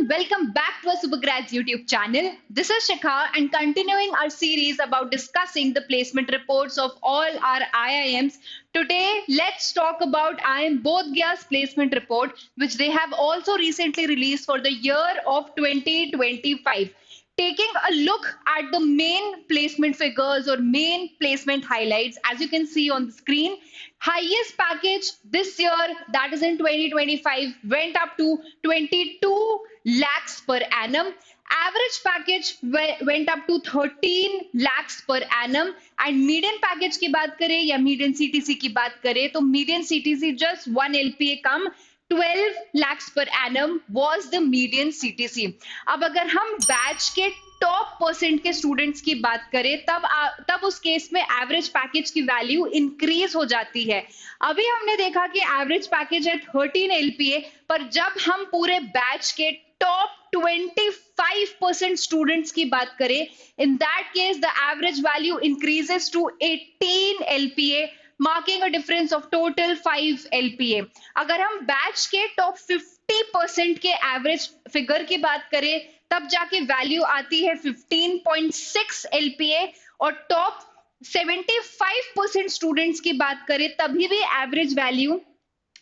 welcome back to our Supergrads YouTube channel. This is Shikha and continuing our series about discussing the placement reports of all our IIMs. Today, let's talk about IIM Bodh Gaya's placement report, which they have also recently released for the year of 2025. Taking a look at the main placement figures or main placement highlights, as you can see on the screen, highest package this year, that is in 2025, went up to 22 lakhs per annum. Average package went up to 13 lakhs per annum. And median package की बात करें या median CTC की बात करें तो median CTC just 1 LPA come 12 lakhs per annum was the median CTC. अब अगर हम बैच के टॉप परसेंट के स्टूडेंट्स की बात करें तब उस केस में एवरेज पैकेज की वैल्यू इंक्रीज हो जाती है. अभी हमने देखा कि एवरेज पैकेज है 13 LPA, पर जब हम पूरे बैच के टॉप 25% स्टूडेंट्स की बात करें, in that case the average value increases to 18 LPA, marking a difference of total 5 LPA. अगर हम बैच के टॉप 50% के एवरेज फिगर की बात करें तब जाके वैल्यू आती है 15.6 LPA, और टॉप 75% स्टूडेंट्स की बात करें तभी भी एवरेज वैल्यू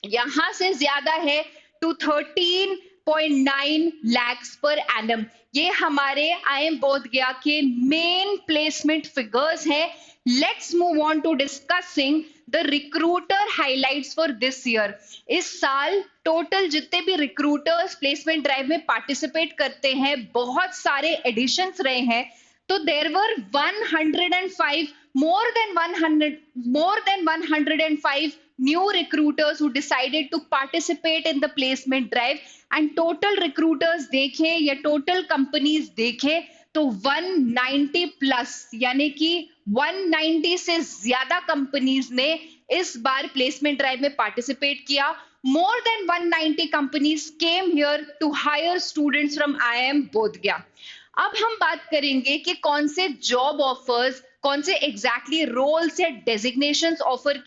यहां से ज्यादा है टू 13.9 lakhs per annum. ये हमारे IIM बोध गया के मेन प्लेसमेंट फिगर्स हैं. Let's move on to discussing the recruiter highlights for this year. इस साल टोटल जितने भी रिक्रूटर्स प्लेसमेंट ड्राइव में पार्टिसिपेट करते हैं, बहुत सारे एडिशंस रहे हैं. तो there were 105 more than 105 new recruiters who decided to participate in the placement drive. and total recruiters देखें या total companies देखें तो 190 प्लस, यानी कि 190 से ज्यादा कंपनीज ने इस बार प्लेसमेंट ड्राइव में पार्टिसिपेट किया. More than 190 companies came here to hire students from IIM Bodh गया. अब हम बात करेंगे कि कौन से जॉब ऑफर्स, कौन से एग्जैक्टली रोल्स या डेजिग्नेशंस ऑफर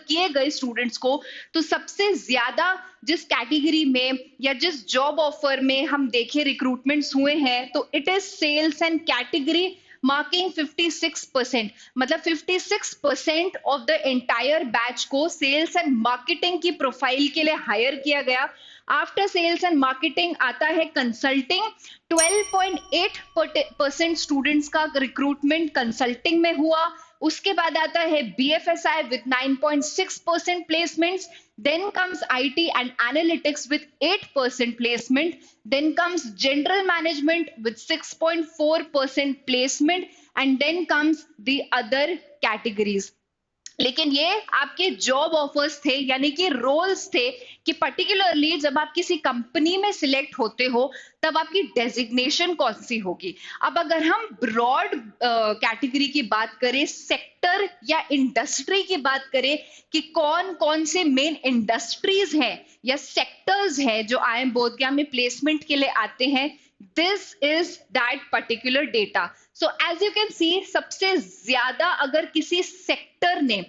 किए गए स्टूडेंट्स को. तो सबसे ज्यादा जिस कैटेगरी में या जिस जॉब ऑफर में हम देखें रिक्रूटमेंट्स हुए हैं तो it is sales and category, marking 56%. मतलब 56% ऑफ द एंटायर बैच को सेल्स एंड मार्केटिंग की प्रोफाइल के लिए हायर किया गया. आफ्टर सेल्स एंड मार्केटिंग आता है कंसल्टिंग. 12.8% स्टूडेंट्स का रिक्रूटमेंट कंसल्टिंग में हुआ. उसके बाद आता है BFSI with 9.6% placements. Then comes IT and analytics with 8% placement. Then comes general management with 6.4% placement. And then comes the other categories. लेकिन ये आपके जॉब ऑफर्स थे, यानी कि रोल्स थे कि पर्टिकुलरली जब आप किसी कंपनी में सिलेक्ट होते हो तब आपकी डेजिग्नेशन कौन सी होगी. अब अगर हम ब्रॉड कैटेगरी की बात करें, सेक्टर या इंडस्ट्री की बात करें कि कौन कौन से मेन इंडस्ट्रीज हैं या सेक्टर्स हैं जो IIM बोध गया में प्लेसमेंट के लिए आते हैं, this is that particular data. So as you can see, सबसे ज्यादा अगर किसी सेक्टर ने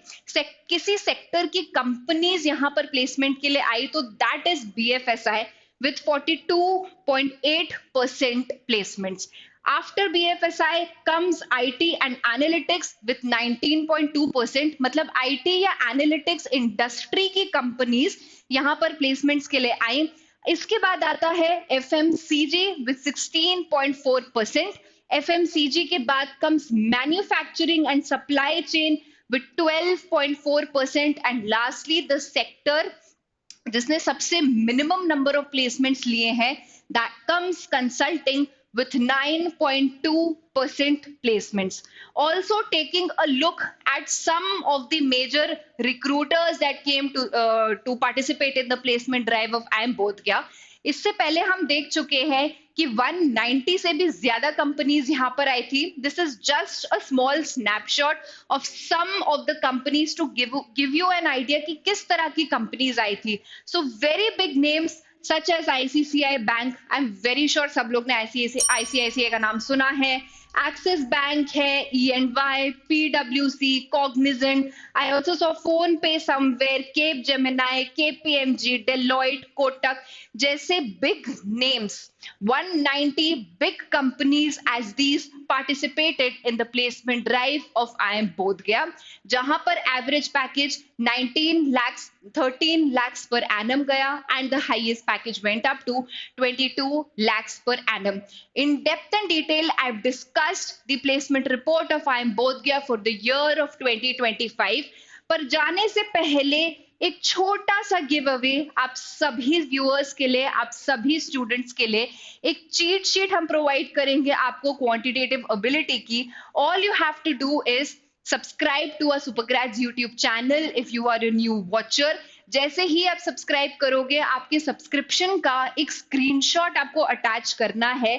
किसी सेक्टर की कंपनीज यहां पर प्लेसमेंट के लिए आई तो that is BFSI with 42.8% placements. After BFSI comes IT and analytics with 19.2%. मतलब IT या analytics इंडस्ट्री की कंपनीज यहां पर प्लेसमेंट्स के लिए आई. इसके बाद आता है FMCG with 16.4%. FMCG के बाद comes manufacturing and supply chain with 12.4%. and lastly the sector जिसने सबसे मिनिमम नंबर ऑफ प्लेसमेंट्स लिए हैं, that comes consulting with 9.2% placements. Also taking a look at some of the major recruiters that came to participate in the placement drive of IIM Bodh गया. इससे पहले हम देख चुके हैं कि 190 से भी ज्यादा कंपनीज यहां पर आई थी. This is just a small snapshot of some of the companies to give you an idea कि किस तरह की कंपनीज आई थी. So very big names such as ICICI Bank. I'm very sure सब लोग ने ICICI का नाम सुना है. Axis Bank है, E&Y, PwC, Cognizant. I also saw PhonePe somewhere, Capgemini, KPMG, Deloitte, Kotak जैसे big names. 190 big companies as these participated in the placement drive of IIM Bodh Gaya, जहां पर average package 19 lakhs 13 lakhs per annum gaya and the highest package went up to 22 lakhs per annum. In depth and detail, I've discussed the placement report of IIM Bodh Gaya for the year of 2025. पर जाने से पहले एक छोटा सा give away आप सभी viewers के लिए, आप सभी स्टूडेंट्स के लिए एक चीट शीट हम प्रोवाइड करेंगे आपको क्वांटिटेटिव एबिलिटी की. All you have to do is subscribe to a Supergrades YouTube channel if you are a new watcher. जैसे ही आप सब्सक्राइब करोगे आपके सब्सक्रिप्शन का एक स्क्रीनशॉट आपको अटैच करना है.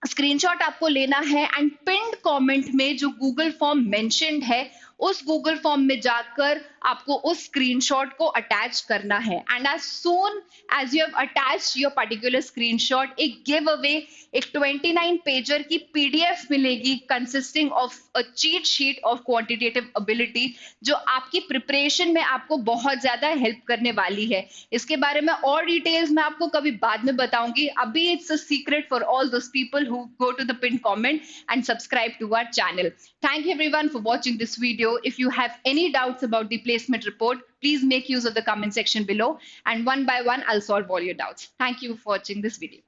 स्क्रीनशॉट आपको लेना है एंड पिन्ड कमेंट में जो गूगल फॉर्म मेंशन्ड है उस गूगल फॉर्म में जाकर आपको उस स्क्रीनशॉट को अटैच करना है. And as soon as you have attached your particular screenshot, एक गिव अवे, एक 29 पेजर की पीडीएफ मिलेगी consisting of a cheat sheet of quantitative ability, जो आपकी प्रिपरेशन में आपको बहुत ज्यादा हेल्प करने वाली है. इसके बारे में और डिटेल्स मैं आपको कभी बाद में बताऊंगी. अभी it's a secret for all those people who go to the pin comment and subscribe to our channel. Thank you everyone for watching this video. If you have any doubts about the placement report, please make use of the comment section below and one by one I'll solve all your doubts. Thank you for watching this video.